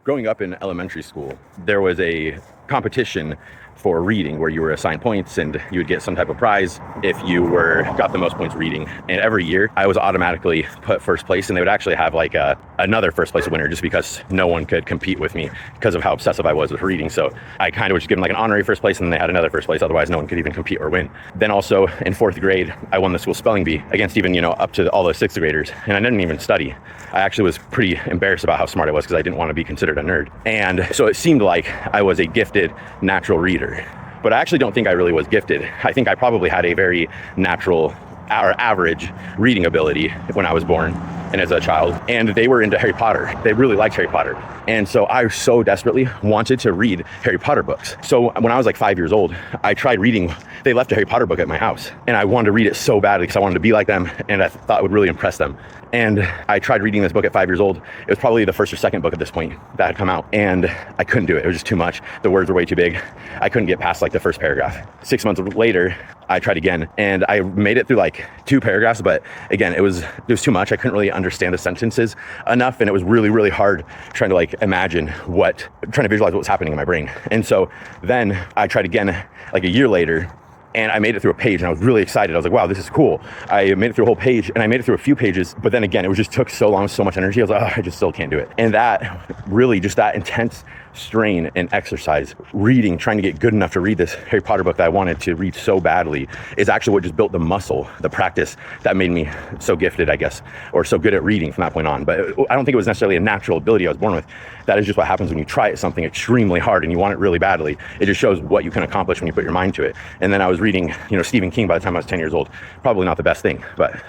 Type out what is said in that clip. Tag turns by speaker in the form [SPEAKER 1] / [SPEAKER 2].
[SPEAKER 1] Growing up in elementary school, there was a competition for reading where you were assigned points and you would get some type of prize if you got the most points reading. And every year I was automatically put first place, and they would actually have like another first place winner just because no one could compete with me because of how obsessive I was with reading. So I kind of was just given like an honorary first place, and then they had another first place. Otherwise no one could even compete or win. Then also in 4th grade, I won the school spelling bee against even, up to all the 6th graders. And I didn't even study. I actually was pretty embarrassed about how smart I was because I didn't want to be considered a nerd. And so it seemed like I was a gifted natural reader. But I actually don't think I really was gifted. I think I probably had a very natural or average reading ability when I was born and as a child. And they were into Harry Potter. They really liked Harry Potter. And so I so desperately wanted to read Harry Potter books. So when I was like 5 years old, I tried reading. They left a Harry Potter book at my house, and I wanted to read it so badly because I wanted to be like them, and I thought it would really impress them. And I tried reading this book at 5 years old. It was probably the first or second book at this point that had come out, and I couldn't do it. It was just too much. The words were way too big. I couldn't get past like the first paragraph. 6 months later, I tried again, and I made it through like 2 paragraphs, but again, it was too much. I couldn't really understand the sentences enough, and it was really, really hard trying to like imagine trying to visualize what was happening in my brain. And so then I tried again like a year later, and I made it through a page, and I was really excited. I was like, wow, this is cool. I made it through a whole page, and I made it through a few pages, but then again, it just took so long, so much energy. I was like, oh, I just still can't do it. And that really, just that intense strain and exercise, reading, trying to get good enough to read this Harry Potter book that I wanted to read so badly, is actually what just built the muscle, the practice that made me so gifted, I guess, or so good at reading from that point on. But I don't think it was necessarily a natural ability I was born with. That is just what happens when you try something extremely hard and you want it really badly. It just shows what you can accomplish when you put your mind to it. And then I was reading, Stephen King by the time I was 10 years old. Probably not the best thing, but